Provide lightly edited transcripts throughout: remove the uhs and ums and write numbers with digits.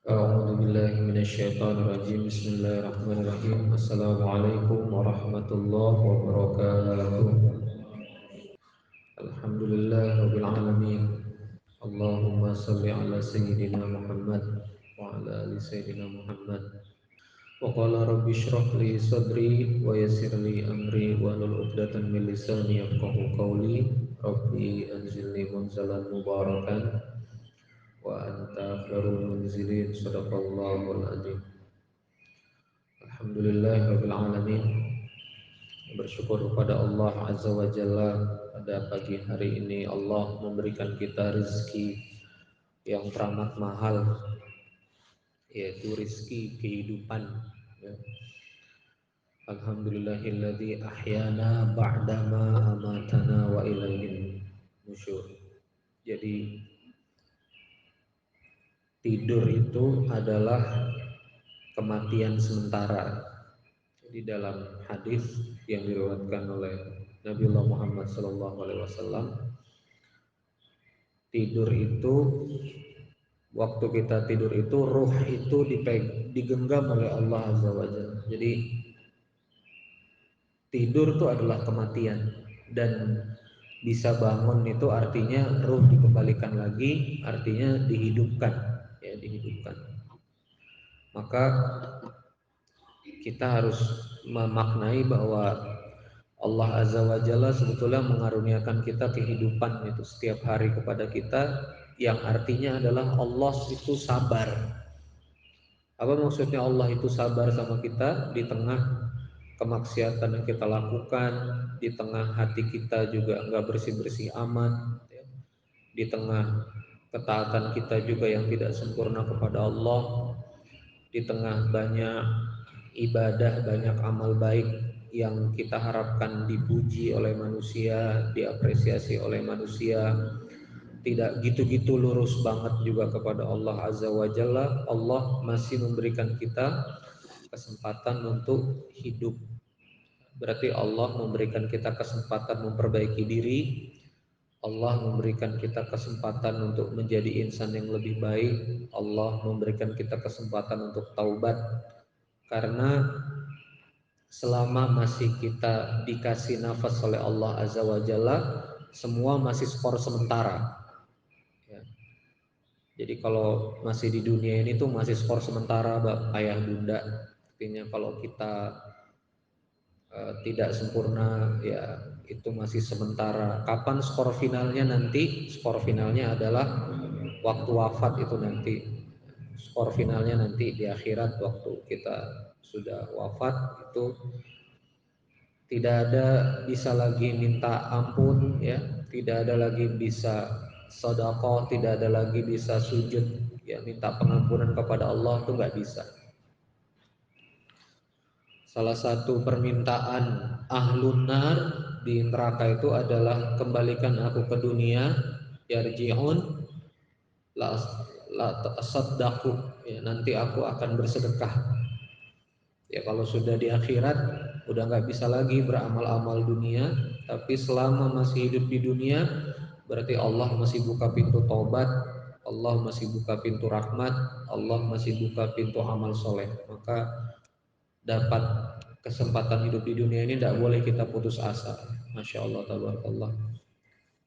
أعوذ بالله من الشيطان الرجيم بسم الله الرحمن الرحيم السلام عليكم ورحمة الله وبركاته الحمد لله رب العالمين اللهم صل على سيدنا محمد وعلى آل سيدنا محمد وقال رب اشرح لي صدري ويسر لي أمري واحلل عقدة من لساني يفقهوا قولي ربي أنزلني منزلا مباركا وأنت خير المنزلين صدق الله العظيم. Alhamdulillahirabbil alamin. Bersyukur kepada Allah Azza wa Jalla pada pagi hari ini Allah memberikan kita rezeki yang teramat mahal, yaitu rezeki kehidupan, ya. Alhamdulillahilladzi ahyana ba'dama amatana wa ilaihin nusyur. Jadi tidur itu adalah kematian sementara. Di dalam hadis yang diriwayatkan oleh Nabiullah Muhammad SAW, tidur itu, waktu kita tidur itu ruh itu digenggam oleh Allah Azza wa Jalla. Jadi tidur itu adalah kematian, dan bisa bangun itu artinya ruh dikembalikan lagi, artinya dihidupkan, ya, dihidupkan. Maka kita harus memaknai bahwa Allah Azza wa Jalla sebetulnya mengaruniakan kita kehidupan itu setiap hari kepada kita, yang artinya adalah Allah itu sabar. Apa maksudnya Allah itu sabar sama kita di tengah kemaksiatan yang kita lakukan, di tengah hati kita juga nggak bersih-bersih amat, ya. Di tengah ketaatan kita juga yang tidak sempurna kepada Allah, di tengah banyak ibadah, banyak amal baik yang kita harapkan dipuji oleh manusia, diapresiasi oleh manusia, tidak gitu-gitu lurus banget juga kepada Allah Azza wa Jalla. Allah masih memberikan kita kesempatan untuk hidup. Berarti Allah memberikan kita kesempatan memperbaiki diri, Allah memberikan kita kesempatan untuk menjadi insan yang lebih baik, Allah memberikan kita kesempatan untuk taubat. Karena selama masih kita dikasih nafas oleh Allah Azza wa Jalla, semua masih skor sementara, ya. Jadi kalau masih di dunia ini tuh masih skor sementara, ayah bunda. Artinya kalau kita tidak sempurna, ya itu masih sementara. Kapan skor finalnya nanti? Skor finalnya adalah waktu wafat itu nanti. Skor finalnya nanti di akhirat waktu kita sudah wafat itu tidak ada bisa lagi minta ampun, ya, tidak ada lagi bisa sedekah, tidak ada lagi bisa sujud, ya, minta pengampunan kepada Allah, itu nggak bisa. Salah satu permintaan ahlun nar di neraka itu adalah kembalikan aku ke dunia, yarji'un la tasaddaqu, ya, nanti aku akan bersedekah. Ya, kalau sudah di akhirat udah nggak bisa lagi beramal-amal dunia, tapi selama masih hidup di dunia berarti Allah masih buka pintu taubat, Allah masih buka pintu rahmat, Allah masih buka pintu amal soleh. Maka dapat kesempatan hidup di dunia ini tidak boleh kita putus asa. Masya Allah, tabarakallah.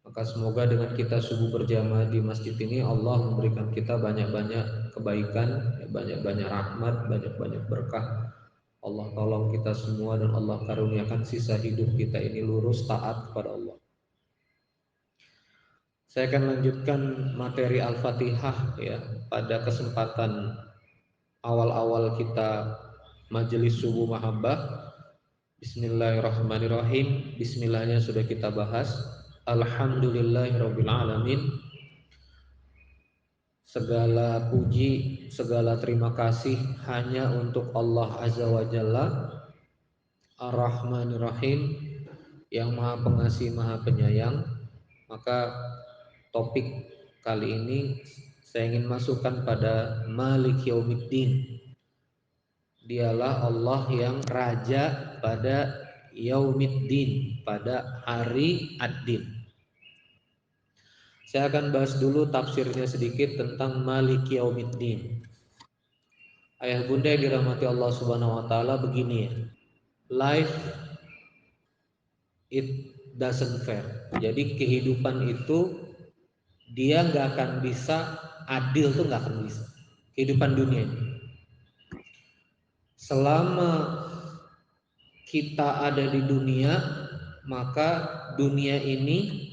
Maka semoga dengan kita subuh berjamaah di masjid ini Allah memberikan kita banyak-banyak kebaikan, banyak-banyak rahmat, banyak-banyak berkah. Allah tolong kita semua dan Allah karuniakan sisa hidup kita ini lurus taat kepada Allah. Saya akan lanjutkan materi Al-Fatihah, ya, pada kesempatan awal-awal kita majelis subuh mahabbah. Bismillahirrahmanirrahim. Bismillahnya sudah kita bahas. Alhamdulillahirabbil alamin. Segala puji, segala terima kasih hanya untuk Allah Azza wa Jalla, Ar-Rahmanir-Rahim, yang Maha Pengasih, Maha Penyayang. Maka topik kali ini saya ingin masukkan pada Malik Yaumiddin. Dialah Allah yang raja pada Yaumiddin, pada hari Ad-Din. Saya akan bahas dulu tafsirnya sedikit tentang Malik Yaumiddin. Ayah bunda yang dirahmati Allah Subhanahu wa taala, begini ya. Life it doesn't fair. Jadi kehidupan itu dia nggak akan bisa adil, tuh nggak akan bisa. Kehidupan dunia ini. Selama kita ada di dunia, maka dunia ini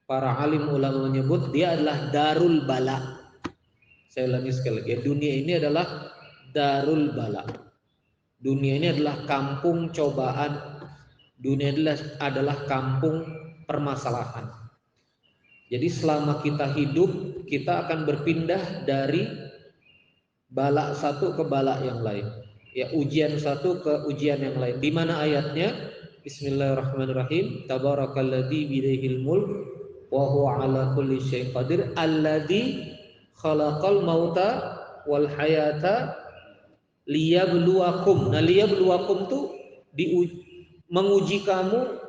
para alim ulama menyebut dia adalah darul bala. Saya ulangi sekali lagi, dunia ini adalah darul bala. Dunia ini adalah kampung cobaan. Dunia adalah kampung permasalahan. Jadi selama kita hidup, kita akan berpindah dari bala satu ke bala yang lain. Ya, ujian satu ke ujian yang lain. Di mana ayatnya? Bismillahirrahmanirrahim. Tabarakalladzi biyadihil mulk wa huwa ala kulli syai'in qadir. Alladzi khalaqal mauta wal hayata liyabluwakum. Nah, liyabluwakum tuh menguji kamu,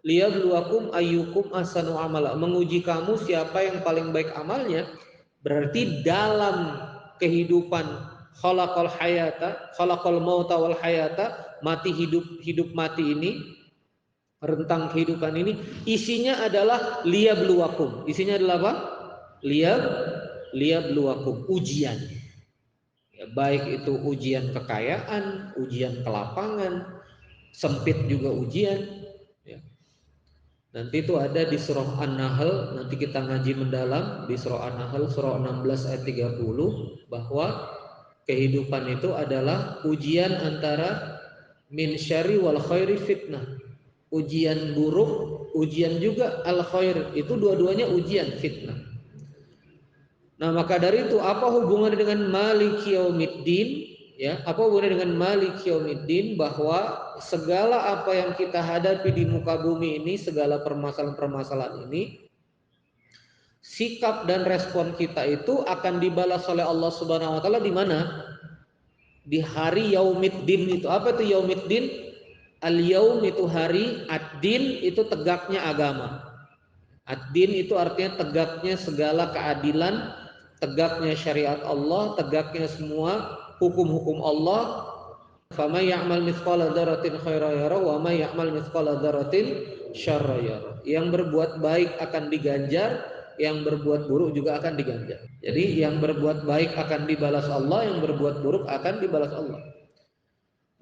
liyabluwakum ayyukum ahsanu amala. Menguji kamu siapa yang paling baik amalnya. Berarti dalam kehidupan khalaqal hayata, khalaqal mauta wal hayata, mati hidup mati ini, rentang kehidupan ini isinya adalah liyabluwakum. Isinya adalah apa? Liyabluwakum, ujian. Ya, baik itu ujian kekayaan, ujian kelapangan, sempit juga ujian. Ya. Nanti itu ada di surah An-Nahl, nanti kita ngaji mendalam di surah An-Nahl surah 16 ayat 30 bahwa kehidupan itu adalah ujian antara min syarri wal khairi fitnah. Ujian buruk, ujian juga al khair, itu dua-duanya ujian fitnah. Nah, maka dari itu apa hubungannya dengan Maliki Yaumiddin? Ya, apa hubungannya dengan Maliki Yaumiddin? Bahwa segala apa yang kita hadapi di muka bumi ini, segala permasalahan-permasalahan ini, sikap dan respon kita itu akan dibalas oleh Allah Subhanahu wa taala di mana? Di hari Yaumiddin itu. Apa itu Yaumiddin? Al-yaum itu hari, ad-din itu tegaknya agama. Ad-din itu artinya tegaknya segala keadilan, tegaknya syariat Allah, tegaknya semua hukum-hukum Allah. Faman ya'mal mithqala dzarratin khairan yara wa may ya'mal mithqala dzarratin syarran yara. Yang berbuat baik akan diganjar, yang berbuat buruk juga akan diganjar. Jadi yang berbuat baik akan dibalas Allah, yang berbuat buruk akan dibalas Allah.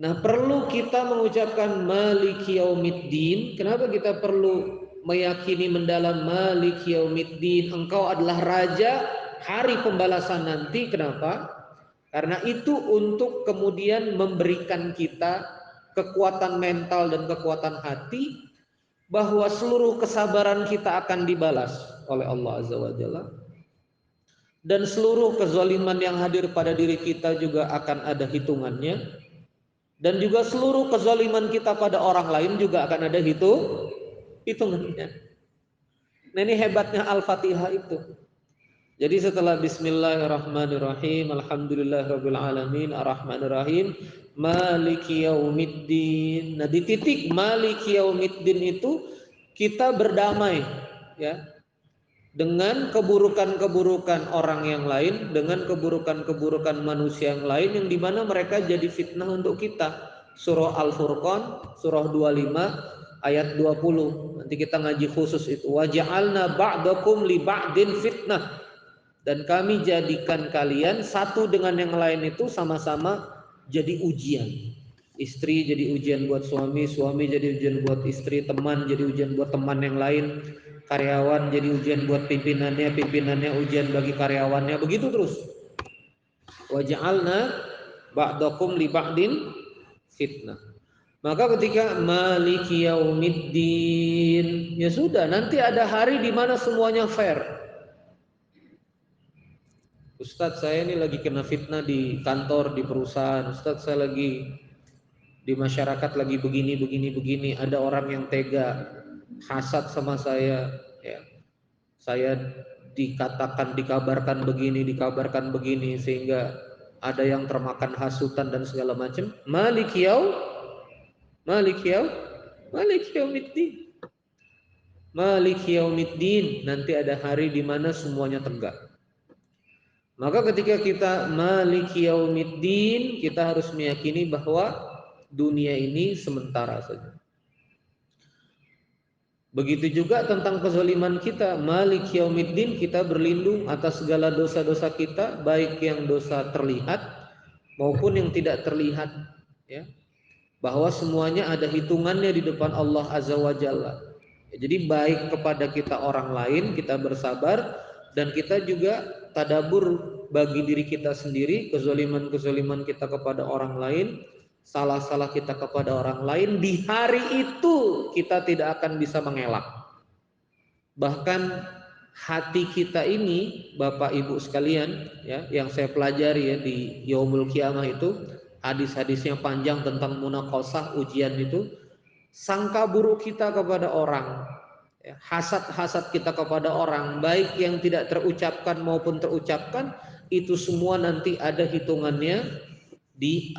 Nah, perlu kita mengucapkan Maliki Yaumiddin. Kenapa kita perlu meyakini mendalam Maliki Yaumiddin? Engkau adalah raja hari pembalasan nanti. Kenapa? Karena itu untuk kemudian memberikan kita kekuatan mental dan kekuatan hati bahwa seluruh kesabaran kita akan dibalas oleh Allah Azza wa Jalla. Dan seluruh kezaliman yang hadir pada diri kita juga akan ada hitungannya. Dan juga seluruh kezaliman kita pada orang lain juga akan ada hitungannya. Nah, ini hebatnya Al-Fatihah itu. Jadi setelah Bismillahirrahmanirrahim, Alhamdulillahirabbil alamin, Arrahmanirrahim, Maliki Yaumiddin. Nah, di titik Maliki Yaumiddin itu kita berdamai, ya, dengan keburukan-keburukan orang yang lain, dengan keburukan-keburukan manusia yang lain yang dimana mereka jadi fitnah untuk kita. Surah Al-Furqan, surah 25 ayat 20. Nanti kita ngaji khusus itu. Wa ja'alna ba'dakum li ba'din fitnah. Dan kami jadikan kalian satu dengan yang lain itu sama-sama jadi ujian. Istri jadi ujian buat suami, suami jadi ujian buat istri, teman jadi ujian buat teman yang lain, karyawan jadi ujian buat pimpinannya, pimpinannya ujian bagi karyawannya, begitu terus. Wa ja'alna ba'dakum li ba'din fitnah. Maka ketika Maliki Yaumiddin, ya sudah, nanti ada hari di mana semuanya fair. Ustadz, saya ini lagi kena fitnah di kantor, di perusahaan. Ustadz, saya lagi di masyarakat lagi begini. Ada orang yang tega, hasad sama saya, ya. Saya dikabarkan begini, sehingga ada yang termakan hasutan dan segala macam. Maliki Yaumiddin. Nanti ada hari di mana semuanya tegak. Maka ketika kita maliki yaumiddin, kita harus meyakini bahwa dunia ini sementara saja. Begitu juga tentang kezaliman kita, maliki yaumiddin, kita berlindung atas segala dosa-dosa kita, baik yang dosa terlihat maupun yang tidak terlihat, ya. Bahwa semuanya ada hitungannya di depan Allah Azza wa Jalla. Jadi baik kepada kita orang lain, kita bersabar, dan kita juga tadabur bagi diri kita sendiri, kezaliman-kezaliman kita kepada orang lain, salah-salah kita kepada orang lain, di hari itu kita tidak akan bisa mengelak. Bahkan hati kita ini, Bapak Ibu sekalian, ya, yang saya pelajari ya di Yaumul Qiyamah itu, hadis-hadisnya panjang tentang munaqashah, ujian itu, sangka buruk kita kepada orang, ya, hasad-hasad kita kepada orang, baik yang tidak terucapkan maupun terucapkan, itu semua nanti ada hitungannya di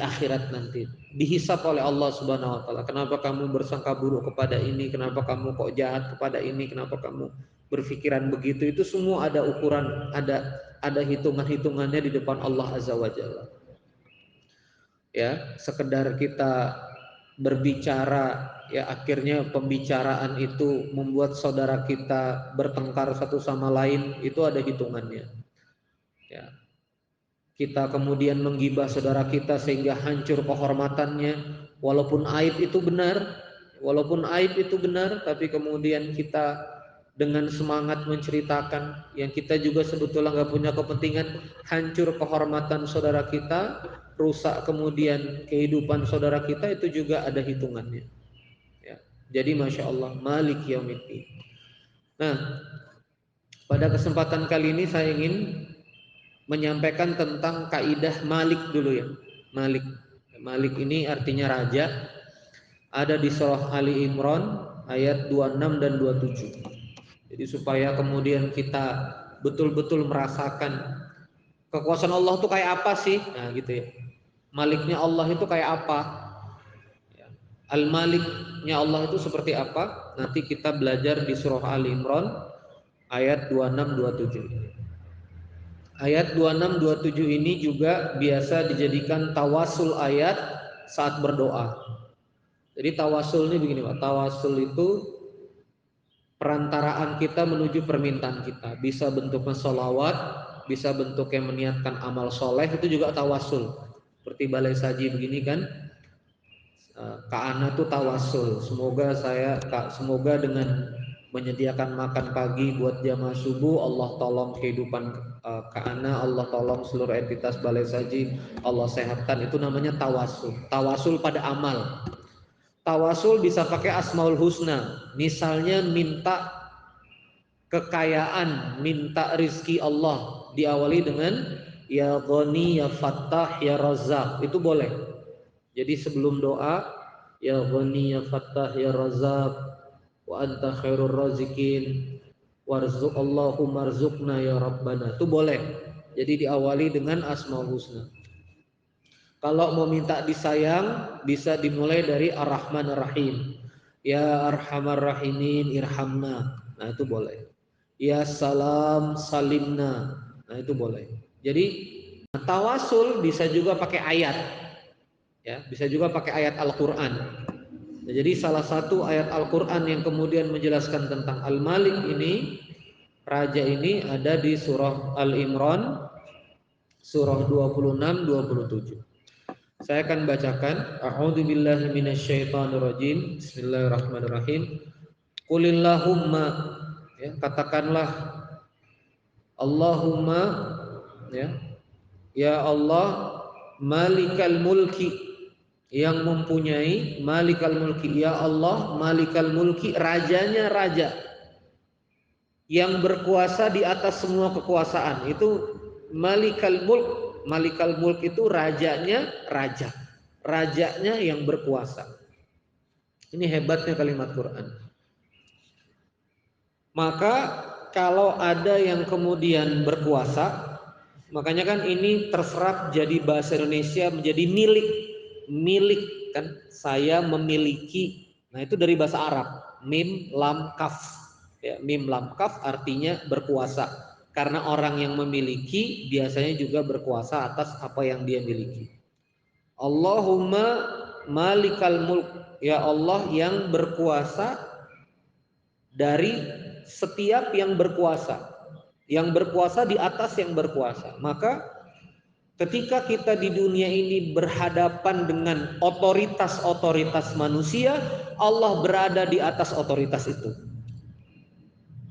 akhirat nanti. Dihisap oleh Allah Subhanahu wa taala. Kenapa kamu bersangka buruk kepada ini? Kenapa kamu kok jahat kepada ini? Kenapa kamu berpikiran begitu? Itu semua ada ukuran, ada hitungan-hitungannya di depan Allah Azza wa Jalla. Ya, sekedar kita berbicara, ya akhirnya pembicaraan itu membuat saudara kita bertengkar satu sama lain, itu ada hitungannya. Ya. Kita kemudian menggibah saudara kita sehingga hancur kehormatannya, walaupun aib itu benar, tapi kemudian kita dengan semangat menceritakan yang kita juga sebetulnya nggak punya kepentingan, hancur kehormatan saudara kita, rusak kemudian kehidupan saudara kita, itu juga ada hitungannya. Ya. Jadi masya Allah, Malik Yaumiddin. Nah, pada kesempatan kali ini saya ingin menyampaikan tentang kaidah Malik dulu ya. Malik ini artinya raja. Ada di surah Ali Imran ayat 26 dan 27. Jadi supaya kemudian kita betul-betul merasakan kekuasaan Allah itu kayak apa sih? Nah, gitu ya. Maliknya Allah itu kayak apa? Al-Maliknya Allah itu seperti apa? Nanti kita belajar di surah Ali Imran ayat 26 27. Ayat 26-27 ini juga biasa dijadikan tawasul ayat saat berdoa. Jadi tawasul ini begini Pak, tawasul itu perantaraan kita menuju permintaan kita. Bisa bentuknya sholawat, bisa bentuknya meniatkan amal soleh, itu juga tawasul. Seperti balai saji begini kan, Ka'ana itu tawasul. Semoga dengan menyediakan makan pagi buat jamaah subuh, Allah tolong kehidupan Ka'ana, Allah tolong seluruh entitas balai saji, Allah sehatkan, itu namanya tawasul. Tawasul pada amal. Tawasul bisa pakai Asmaul Husna, misalnya minta kekayaan, minta rizki Allah, diawali dengan ya Ghani, ya Fattah, ya Razzaq, itu boleh. Jadi sebelum doa, ya Ghani, ya Fattah, ya Razzaq, wa anta khairur razikin, warzuq Allahumma rzuqna ya Rabbana, itu boleh. Jadi diawali dengan Asmaul Husna. Kalau mau minta disayang, bisa dimulai dari Ar-Rahman Ar-Rahim. Ya Arhamar Rahimin irhamna. Nah, itu boleh. Ya Salam Salimna. Nah, itu boleh. Jadi tawasul bisa juga pakai ayat. Ya, bisa juga pakai ayat Al-Qur'an. Nah, jadi salah satu ayat Al-Qur'an yang kemudian menjelaskan tentang Al-Malik ini, raja ini, ada di surah Al-Imran surah 26-27. Saya akan bacakan. A'udzubillahi minasyaitonirrajim. Bismillahirrahmanirrahim. Qulillahumma, ya, katakanlah Allahumma, ya Allah, Malikal Mulki, yang mempunyai, Malikal Mulki, ya Allah, Malikal Mulki, rajanya raja, yang berkuasa di atas semua kekuasaan. Itu Malikal Mulk. Malikal Mulk itu rajanya raja. Rajanya yang berkuasa. Ini hebatnya kalimat Quran. Maka kalau ada yang kemudian berkuasa, makanya kan ini terserap jadi bahasa Indonesia menjadi milik. Milik kan, saya memiliki. Nah, itu dari bahasa Arab. Mim lam kaf. Ya, mim lam kaf artinya berkuasa. Karena orang yang memiliki biasanya juga berkuasa atas apa yang dia miliki. Allahumma malikal mulk, ya Allah yang berkuasa dari setiap yang berkuasa di atas yang berkuasa. Maka ketika kita di dunia ini berhadapan dengan otoritas-otoritas manusia, Allah berada di atas otoritas itu.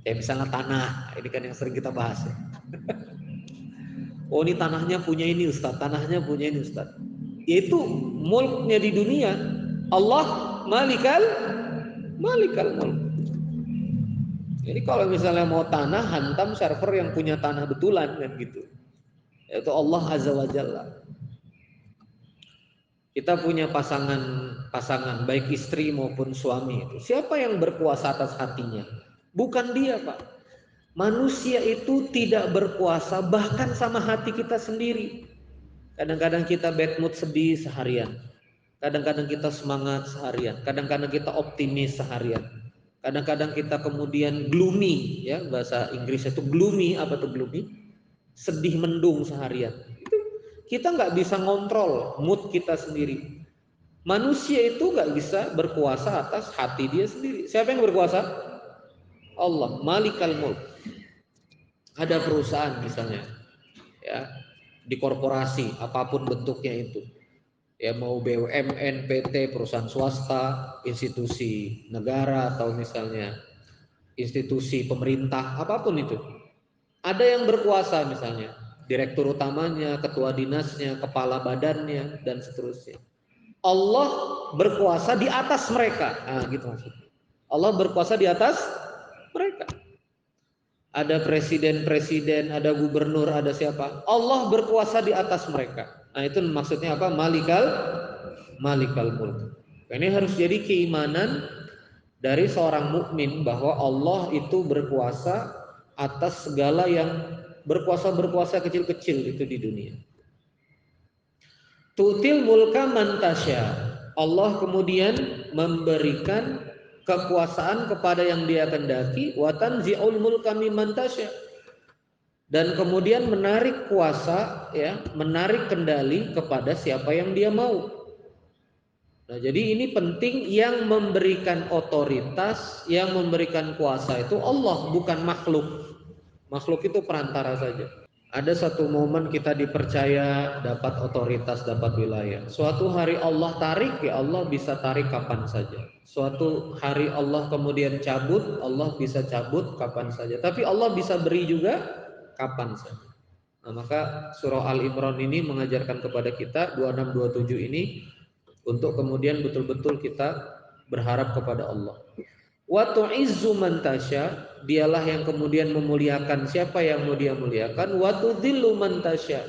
Ya misalnya tanah, ini kan yang sering kita bahas ya. Oh ini tanahnya punya ini Ustaz, tanahnya punya ini Ustaz. Yaitu mulknya di dunia, Allah malikal mulk. Jadi kalau misalnya mau tanah, hantam server yang punya tanah betulan kan gitu. Yaitu Allah Azza wa Jalla. Kita punya pasangan baik istri maupun suami itu. Siapa yang berkuasa atas hatinya? Bukan dia, Pak. Manusia itu tidak berkuasa bahkan sama hati kita sendiri. Kadang-kadang kita bad mood, sedih seharian. Kadang-kadang kita semangat seharian. Kadang-kadang kita optimis seharian. Kadang-kadang kita kemudian gloomy, ya bahasa Inggris itu gloomy. Apa tuh gloomy? Sedih mendung seharian. Itu kita nggak bisa ngontrol mood kita sendiri. Manusia itu nggak bisa berkuasa atas hati dia sendiri. Siapa yang berkuasa? Allah, Malikal Mulk. Ada perusahaan misalnya, ya di korporasi apapun bentuknya itu, ya mau BUMN, PT, perusahaan swasta, institusi negara atau misalnya institusi pemerintah, apapun itu. Ada yang berkuasa misalnya, direktur utamanya, ketua dinasnya, kepala badannya, dan seterusnya. Allah berkuasa di atas mereka. Nah, gitu maksudnya. Allah berkuasa di atas mereka. Ada presiden, ada gubernur, ada siapa. Allah berkuasa di atas mereka. Nah, itu maksudnya apa? Malikal mulk. Ini harus jadi keimanan dari seorang mukmin bahwa Allah itu berkuasa atas segala yang berkuasa kecil-kecil itu di dunia. Tutil mulka mantasya. Allah kemudian memberikan kekuasaan kepada yang dia kendaki, wa tanzi'ul mulka mimman tasya. Dan kemudian menarik kuasa, ya, menarik kendali kepada siapa yang dia mau. Nah, jadi ini penting, yang memberikan otoritas, yang memberikan kuasa itu Allah, bukan makhluk. Makhluk itu perantara saja. Ada satu momen kita dipercaya dapat otoritas, dapat wilayah. Suatu hari Allah tarik, ya Allah bisa tarik kapan saja. Suatu hari Allah kemudian cabut, Allah bisa cabut kapan saja. Tapi Allah bisa beri juga kapan saja. Nah, maka surah Al-Imran ini mengajarkan kepada kita 26-27 ini untuk kemudian betul-betul kita berharap kepada Allah. Wa tu'izzu man tasya, dialah yang kemudian memuliakan siapa yang mau dia muliakan. Wa tudhillu man tasya,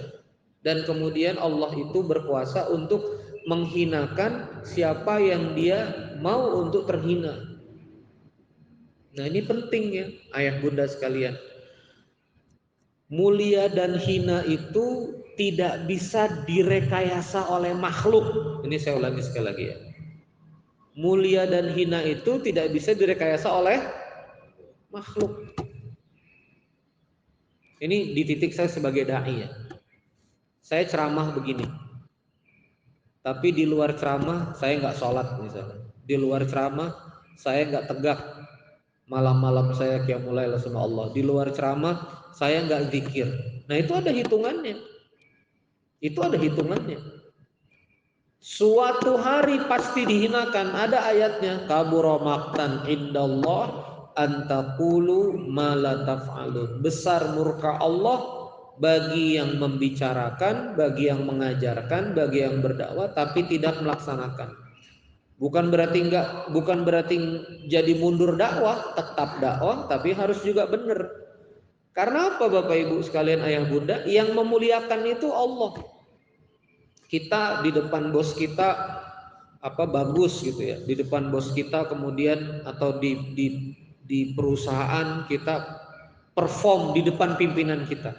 dan kemudian Allah itu berkuasa untuk menghinakan siapa yang dia mau untuk terhina. Nah, ini penting ya ayah bunda sekalian. Mulia dan hina itu tidak bisa direkayasa oleh makhluk. Ini saya ulangi sekali lagi ya. Mulia dan hina itu tidak bisa direkayasa oleh makhluk. Ini di titik saya sebagai dai ya. Saya ceramah begini, tapi di luar ceramah saya nggak sholat misalnya. Di luar ceramah saya nggak tegak. Malam-malam saya qiyamul lail sama Allah. Di luar ceramah saya nggak zikir. Nah, itu ada hitungannya. Itu ada hitungannya. Suatu hari pasti dihinakan. Ada ayatnya, kabura maqtan indallah antaqulu ma la taf'alun. Besar murka Allah bagi yang membicarakan, bagi yang mengajarkan, bagi yang berdakwah tapi tidak melaksanakan. Bukan berarti jadi mundur dakwah, tetap dakwah tapi harus juga benar. Karena apa Bapak Ibu sekalian, ayah bunda, yang memuliakan itu Allah. Kita di depan bos kita bagus gitu ya, di depan bos kita kemudian atau di perusahaan kita perform di depan pimpinan kita.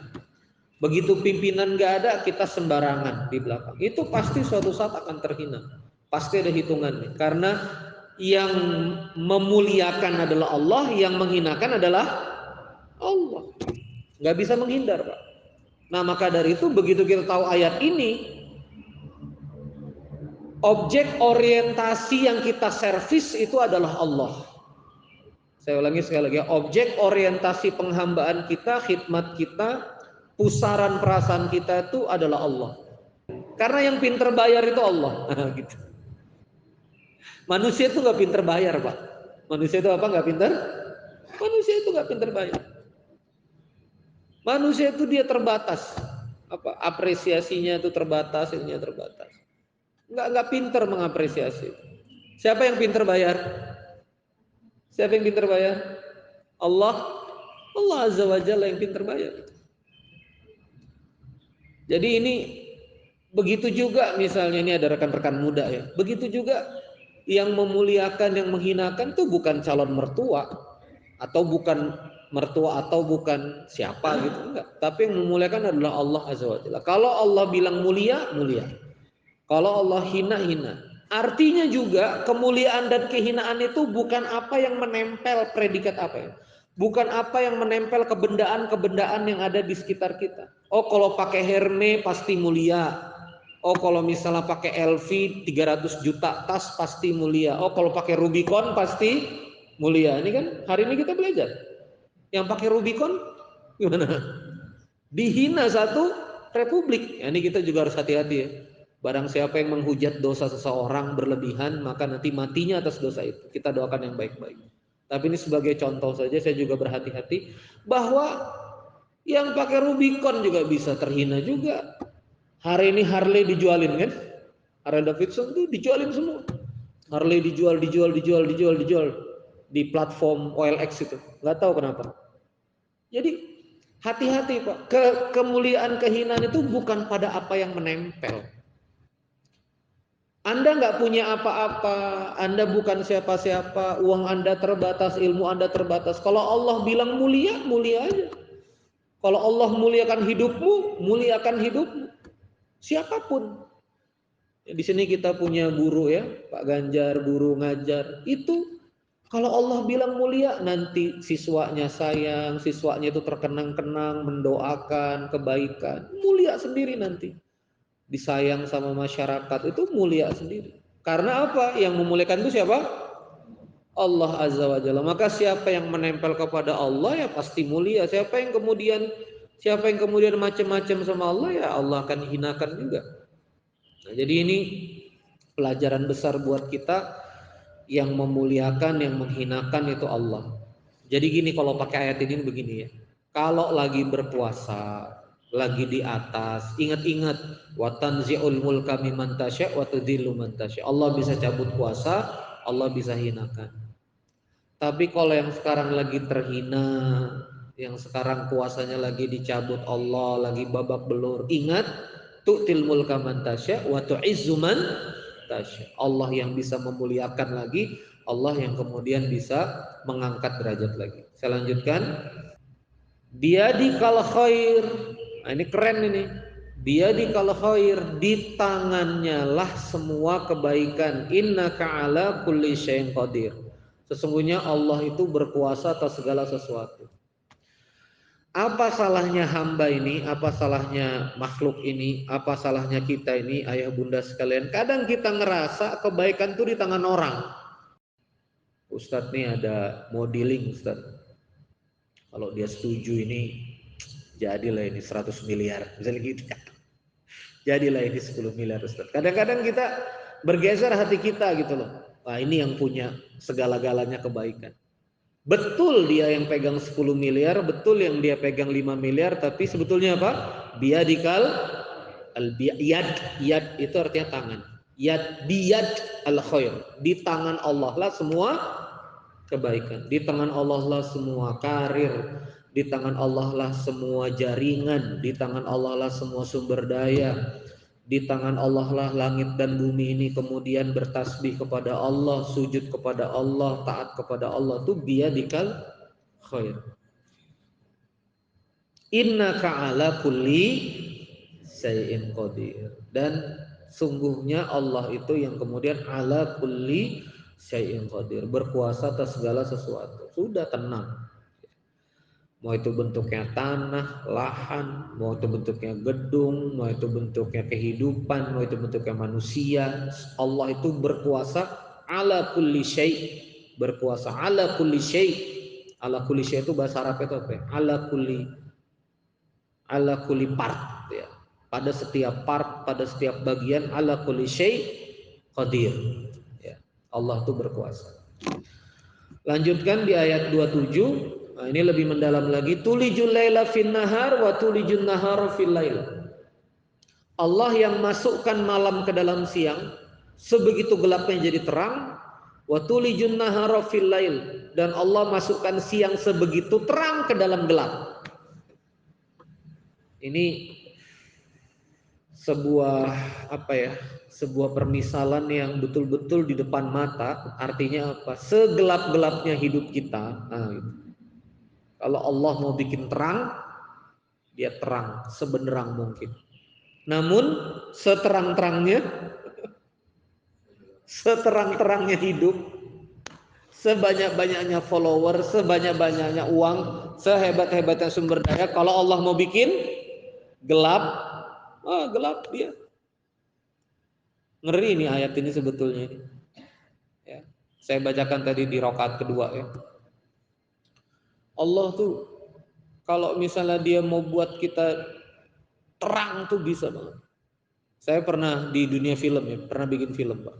Begitu pimpinan nggak ada, kita sembarangan di belakang. Itu pasti suatu saat akan terhina. Pasti ada hitungannya. Karena yang memuliakan adalah Allah, yang menghinakan adalah Allah. nggak bisa menghindar, Pak. Nah, maka dari itu begitu kita tahu ayat ini, objek orientasi yang kita servis itu adalah Allah. Saya ulangi sekali lagi, objek orientasi penghambaan kita, khidmat kita, pusaran perasaan kita itu adalah Allah. Karena yang pinter bayar itu Allah. Gitu. Manusia itu nggak pinter bayar, Pak. Manusia itu apa? Nggak pinter? Manusia itu nggak pinter bayar. Manusia itu dia terbatas. Apa? Apresiasinya itu terbatas, ininya terbatas. Nggak pinter mengapresiasi. Siapa yang pinter bayar? Siapa yang pinter bayar? Allah. Allah Azza wa Jalla yang pinter bayar. Jadi ini begitu juga, misalnya ini ada rekan-rekan muda ya. Begitu juga yang memuliakan, yang menghinakan tuh bukan calon mertua atau bukan mertua atau bukan siapa gitu, enggak. Tapi yang memuliakan adalah Allah Azza wa Jalla. Kalau Allah bilang mulia, mulia. Kalau Allah hina, hina. Artinya juga kemuliaan dan kehinaan itu bukan apa yang menempel predikat apa ya. Bukan apa yang menempel kebendaan-kebendaan yang ada di sekitar kita. Oh, kalau pakai Hermes pasti mulia. Oh, kalau misalnya pakai LV 300 juta tas pasti mulia. Oh, kalau pakai Rubicon pasti mulia. Ini kan hari ini kita belajar. Yang pakai Rubicon gimana? Dihina satu republik. Ya, ini kita juga harus hati-hati ya. Barang siapa yang menghujat dosa seseorang berlebihan, maka nanti matinya atas dosa itu. Kita doakan yang baik-baik. Tapi ini sebagai contoh saja, saya juga berhati-hati bahwa yang pakai Rubicon juga bisa terhina juga. Hari ini Harley dijualin kan? Harley Davidson tuh dijualin semua. Harley dijual di platform OLX itu. Nggak tahu kenapa. Jadi hati-hati Pak. Kemuliaan kehinaan itu bukan pada apa yang menempel. Anda nggak punya apa-apa, Anda bukan siapa-siapa, uang Anda terbatas, ilmu Anda terbatas. Kalau Allah bilang mulia, mulia aja. Kalau Allah muliakan hidupmu, muliakan hidupmu. Siapapun. Di sini kita punya guru ya, Pak Ganjar, guru ngajar. Itu kalau Allah bilang mulia, nanti siswanya sayang, siswanya itu terkenang-kenang, mendoakan kebaikan. Mulia sendiri nanti. Disayang sama masyarakat itu mulia sendiri. Karena apa? Yang memuliakan itu siapa? Allah Azza wa Jalla. Maka siapa yang menempel kepada Allah ya pasti mulia. Siapa yang kemudian macam-macam sama Allah ya Allah akan hinakan juga. Nah, jadi ini pelajaran besar buat kita, yang memuliakan, yang menghinakan itu Allah. Jadi gini, kalau pakai ayat ini begini ya. Kalau lagi berpuasa, lagi di atas, ingat-ingat wa tanzi'ul mulka mimman tasya' wa tudhillu man tasya'. Allah bisa cabut kuasa, Allah bisa hinakan. Tapi kalau yang sekarang lagi terhina, yang sekarang kuasanya lagi dicabut Allah, lagi babak belur, ingat tu'til mulka man tasya' wa tu'izzu man tasya'. Allah yang bisa memuliakan lagi, Allah yang kemudian bisa mengangkat derajat lagi. Saya lanjutkan. Biyadikal khair. Nah, ini keren ini. Biyadikal khair, di tangannya lah semua kebaikan. Innaka ala kulli syai'in qadir. Sesungguhnya Allah itu berkuasa atas segala sesuatu. Apa salahnya hamba ini? Apa salahnya makhluk ini? Apa salahnya kita ini, ayah bunda sekalian? Kadang kita ngerasa kebaikan itu di tangan orang. Ustadz nih ada modeling Ustadz. Kalau dia setuju ini, jadilah ini 100 miliar. Misalnya gitu. Jadilah ini 10 miliar Ustaz. Kadang-kadang kita bergeser hati kita gitu loh. Wah, ini yang punya segala-galanya kebaikan. Betul dia yang pegang 10 miliar, betul yang dia pegang 5 miliar, tapi sebetulnya apa? Biyadikal al-yad. Yad itu artinya tangan. Yad, biyad al-khair. Di tangan Allah lah semua kebaikan. Di tangan Allah lah semua karir, di tangan Allah lah semua jaringan, di tangan Allah lah semua sumber daya, di tangan Allah lah langit dan bumi ini kemudian bertasbih kepada Allah, sujud kepada Allah, taat kepada Allah. Itu biyadikal khair. Innaka ala kulli syai'in qadir. Dan sungguhnya Allah itu yang kemudian ala kulli syai'in qadir, berkuasa atas segala sesuatu. Sudah tenang. Mau itu bentuknya tanah, lahan, mau itu bentuknya gedung, mau itu bentuknya kehidupan, mau itu bentuknya manusia. Allah itu berkuasa ala kulli syai', berkuasa ala kulli syai'. Ala kulli syai' itu bahasa Arab itu apa? Ala kulli part ya. Pada setiap part, pada setiap bagian, ala kulli syai' qadir. Ya. Allah itu berkuasa. Lanjutkan di ayat 27. Nah, ini lebih mendalam lagi. Tulijul laila fin nahar wa tulijun nahara fil lail. Allah yang masukkan malam ke dalam siang, sebegitu gelapnya jadi terang. Wa tulijun nahara fil lail, dan Allah masukkan siang sebegitu terang ke dalam gelap. Ini sebuah apa ya? Sebuah permisalan yang betul-betul di depan mata. Artinya apa? Segelap-gelapnya hidup kita. Nah, gitu. Kalau Allah mau bikin terang, dia terang sebenerang mungkin. Namun seterang-terangnya hidup, sebanyak-banyaknya follower, sebanyak-banyaknya uang, sehebat-hebatnya sumber daya, kalau Allah mau bikin gelap, gelap dia. Ngeri nih ayat ini sebetulnya. Ya, saya bacakan tadi di rakaat kedua ya. Allah tuh kalau misalnya dia mau buat kita terang tuh bisa banget. Saya pernah di dunia film ya, pernah bikin film Pak.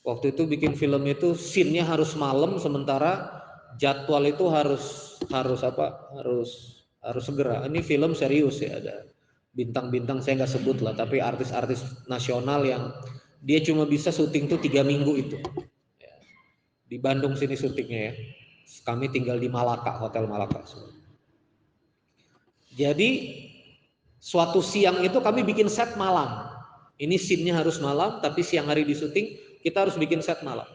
Waktu itu bikin film itu scene-nya harus malam, sementara jadwal itu harus segera. Ini film serius ya, ada bintang-bintang saya nggak sebut lah, tapi artis-artis nasional yang dia cuma bisa syuting tuh 3 minggu itu. Ya. Di Bandung sini syutingnya ya. Kami tinggal di Malaka, Hotel Malaka. Jadi suatu siang itu kami bikin set malam. Ini scene-nya harus malam, tapi siang hari di syuting kita harus bikin set malam.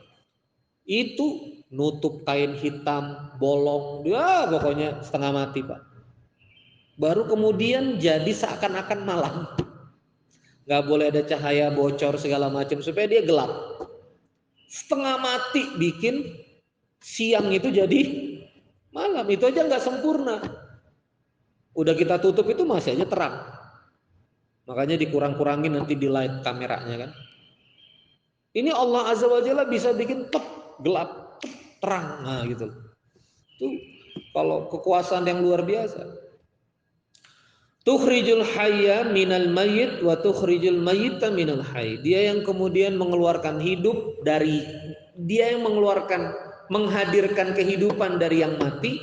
Itu nutup kain hitam, bolong, ya pokoknya setengah mati Pak. Baru kemudian jadi seakan-akan malam. Gak boleh ada cahaya bocor segala macam supaya dia gelap. Setengah mati bikin siang itu jadi malam, itu aja nggak sempurna. Udah kita tutup itu masih aja terang. Makanya dikurang-kurangin nanti di light kameranya kan. Ini Allah Azza wa Jalla bisa bikin gelap, terang, nah gitu. Itu kalau kekuasaan yang luar biasa. Tukhrijul hayya minal mayyit wa tukhrijul mayyita minal hayy. Dia yang kemudian mengeluarkan hidup dari, dia yang menghadirkan kehidupan dari yang mati,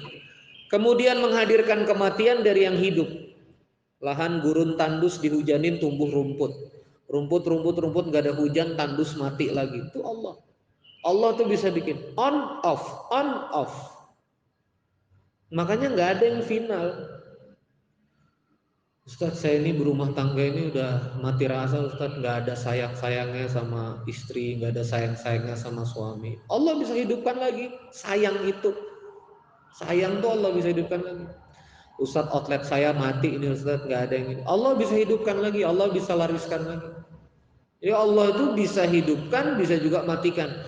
kemudian menghadirkan kematian dari yang hidup. Lahan gurun tandus dihujanin tumbuh rumput. Rumput nggak ada hujan, tandus mati lagi. Itu Allah. Allah tuh bisa bikin on off. Makanya nggak ada yang final. Ustadz, saya ini berumah tangga ini udah mati rasa Ustadz, nggak ada sayang-sayangnya sama istri, nggak ada sayang-sayangnya sama suami. Allah bisa hidupkan lagi sayang itu. Sayang tuh Allah bisa hidupkan lagi. Ustadz, outlet saya mati ini Ustadz, nggak ada yang ini. Allah bisa hidupkan lagi, Allah bisa lariskan lagi. Ya Allah itu bisa hidupkan, bisa juga matikan.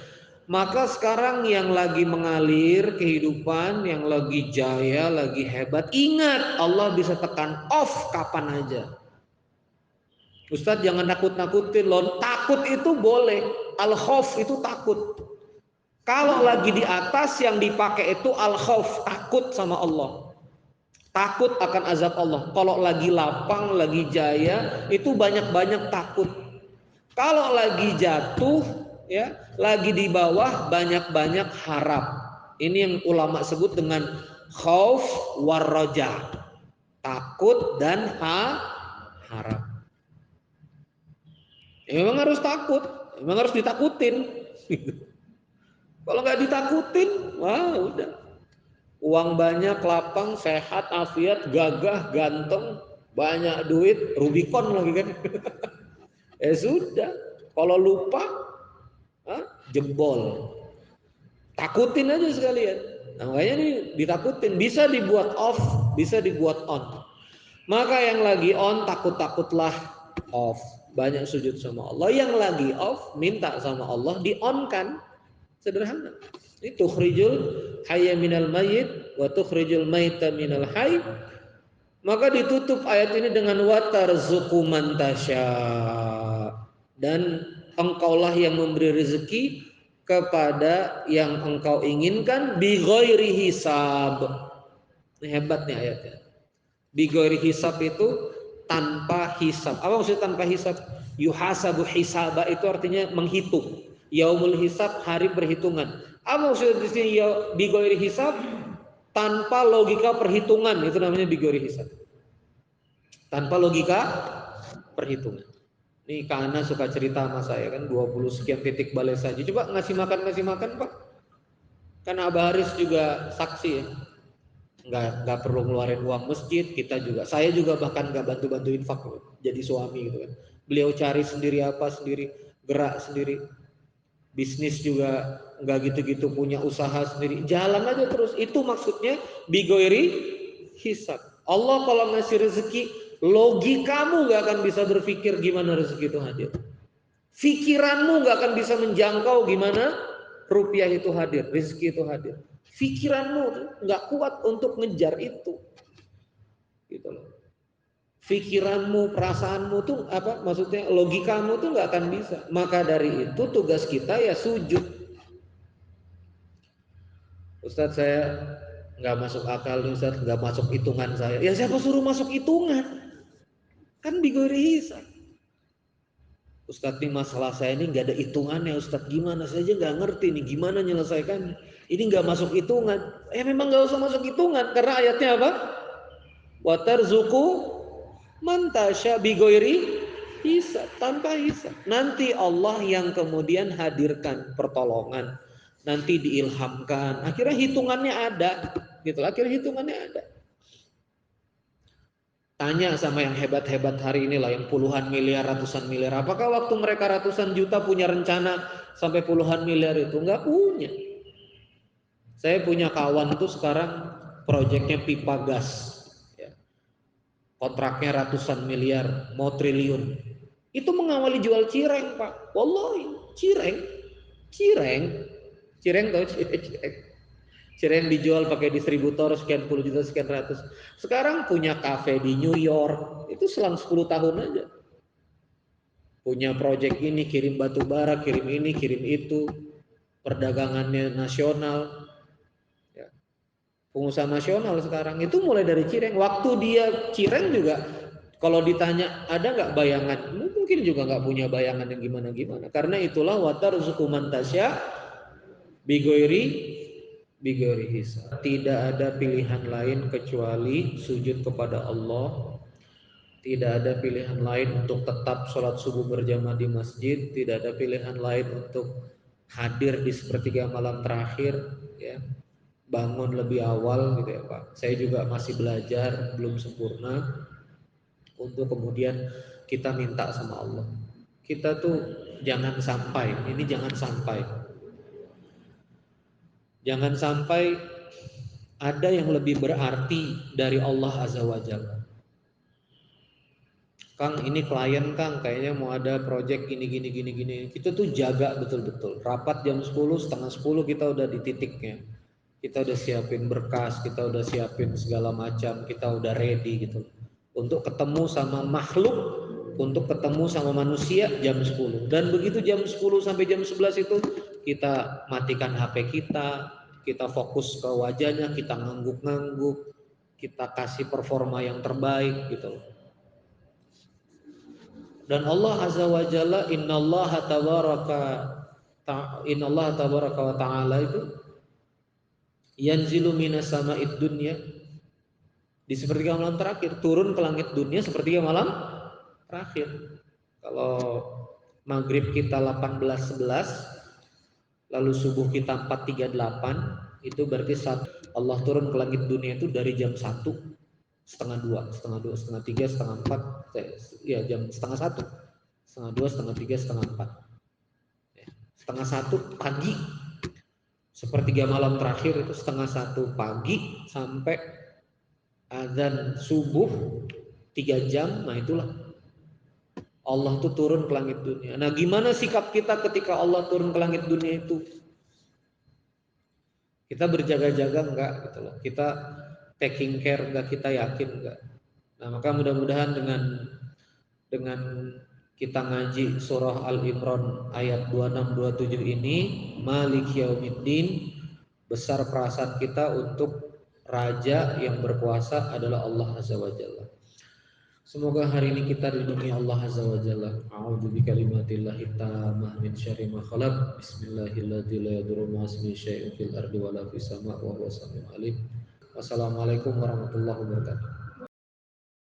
Maka sekarang yang lagi mengalir kehidupan, yang lagi jaya, lagi hebat, ingat Allah bisa tekan off kapan aja. Ustadz jangan nakut-nakutin loh. Takut itu boleh, al-khauf itu takut. Kalau lagi di atas yang dipakai itu al-khauf, takut sama Allah. Takut akan azab Allah. Kalau lagi lapang, lagi jaya, itu banyak-banyak takut. Kalau lagi jatuh, ya, lagi di bawah, banyak-banyak harap. Ini yang ulama sebut dengan khauf warroja, takut dan harap. Ya, memang harus takut, memang harus ditakutin. Kalau nggak ditakutin, wah udah. Uang banyak, lapang, sehat, afiat, gagah, ganteng, banyak duit, Rubicon lagi kan. Sudah, kalau lupa, jebol. Takutin aja sekalian. Nah, makanya ini ditakutin, bisa dibuat off, bisa dibuat on. Maka yang lagi on, takut-takutlah off. Banyak sujud sama Allah. Yang lagi off, minta sama Allah di-on kan. Sederhana. Ini tukhrijul hayya minal mayyit wa tukhrijul mayyita minal hayy. Maka ditutup ayat ini dengan watarzuqu man tasya, dan engkaulah yang memberi rezeki kepada yang engkau inginkan bi ghairi hisab. Ini hebatnya ayatnya. Bi ghairi hisab itu tanpa hisab. Apa maksud tanpa hisab? Yuhasabu hisaba itu artinya menghitung. Yaumul hisab, hari perhitungan. Apa maksud di sini bi ghairi hisab? Tanpa logika perhitungan, itu namanya bi ghairi hisab. Tanpa logika perhitungan. Ini Kana suka cerita sama saya kan 20 sekian titik balai saja. Coba ngasih makan Pak. Kan Abah Haris juga saksi ya. Nggak perlu ngeluarin uang masjid, kita juga. Saya juga bahkan nggak bantu-bantu infak jadi suami gitu kan. Beliau cari sendiri apa sendiri, gerak sendiri. Bisnis juga nggak gitu-gitu, punya usaha sendiri. Jalan aja terus. Itu maksudnya bigoiri hisab. Allah kalau ngasih rezeki, logikamu nggak akan bisa berpikir gimana rezeki itu hadir. Pikiranmu nggak akan bisa menjangkau gimana rupiah itu hadir, rezeki itu hadir. Pikiranmu nggak kuat untuk ngejar itu, gitu loh. Pikiranmu, perasaanmu tuh apa? Maksudnya logikamu tuh nggak akan bisa. Maka dari itu tugas kita ya sujud. Ustadz saya nggak masuk akal, Ustadz nggak masuk hitungan saya. Ya siapa suruh masuk hitungan? Kan bigori hisab. Ustadz ini masalah saya ini nggak ada hitungannya, Ustadz gimana? Saya aja nggak ngerti nih gimana menyelesaikannya. Ini nggak masuk hitungan. Memang nggak usah masuk hitungan karena ayatnya apa? Watarzuqu man tasya bigoiri hisab, tanpa hisab. Nanti Allah yang kemudian hadirkan pertolongan. Nanti diilhamkan. Akhirnya hitungannya ada, gitu. Akhirnya hitungannya ada. Tanya sama yang hebat-hebat hari inilah, yang puluhan miliar, ratusan miliar. Apakah waktu mereka ratusan juta punya rencana sampai puluhan miliar itu? Enggak punya. Saya punya kawan tuh sekarang proyeknya pipa gas. Ya. Kontraknya ratusan miliar, mau triliun. Itu mengawali jual cireng, Pak. Wallahi, cireng. Cireng tahu cireng. Cireng dijual pakai distributor sekian puluh juta, sekian ratus. Sekarang punya kafe di New York, itu selang 10 tahun aja. Punya proyek ini, kirim batu bara, kirim ini, kirim itu. Perdagangannya nasional. Ya. Pengusaha nasional sekarang, itu mulai dari cireng. Waktu dia cireng juga, kalau ditanya ada nggak bayangan? Mungkin juga nggak punya bayangan yang gimana-gimana. Karena itulah watarzuqu man tasya bigoiri hisab. Tidak ada pilihan lain kecuali sujud kepada Allah. Tidak ada pilihan lain untuk tetap sholat subuh berjamaah di masjid. Tidak ada pilihan lain untuk hadir di sepertiga malam terakhir, ya. Bangun lebih awal gitu ya Pak. Saya juga masih belajar, belum sempurna. Untuk kemudian kita minta sama Allah. Kita tuh jangan sampai Jangan sampai ada yang lebih berarti dari Allah Azza wa Jalla. Kang, ini klien Kang, kayaknya mau ada project gini. Kita tuh jaga betul-betul. Rapat jam 10, setengah 10 kita udah di titiknya. Kita udah siapin berkas, kita udah siapin segala macam, kita udah ready gitu. Untuk ketemu sama makhluk, untuk ketemu sama manusia jam 10. Dan begitu jam 10 sampai jam 11 itu kita matikan HP kita fokus ke wajahnya, kita ngangguk-ngangguk, kita kasih performa yang terbaik gitu. Dan Allah Azza wa Jalla, innallaha tabaraka wa ta'ala itu yanzilu minas sama'id dunya, di sepertiga malam terakhir, turun ke langit dunia sepertiga malam terakhir. Kalau maghrib kita 18.11, lalu subuh kita 4.38, itu berarti saat Allah turun ke langit dunia itu dari jam 1, setengah 2, setengah 3, setengah 4, ya jam setengah 1, setengah 2, setengah 3, setengah 4, ya. Setengah 1 pagi, sepertiga malam terakhir itu setengah 1 pagi sampai azan subuh 3 jam. Nah itulah Allah tuh turun ke langit dunia. Nah gimana sikap kita ketika Allah turun ke langit dunia itu? Kita berjaga-jaga enggak gitu loh. Kita taking care enggak, kita yakin enggak. Nah, maka mudah-mudahan dengan kita ngaji surah Al-Imran ayat 26 27 ini, Malik Yaumiddin, besar perasaan kita untuk raja yang berkuasa adalah Allah Azza wa Jalla. Semoga hari ini kita dilindungi Allah Azza wa Jalla. A'udzu bikalimatillahi tammah min syarri ma khalaq. Bismillahirrahmanirrahim. La yadurru ma'asmihi syai'un fil ardi wa la fis sama' wa huwas samiul alim. Wassalamualaikum warahmatullahi wabarakatuh.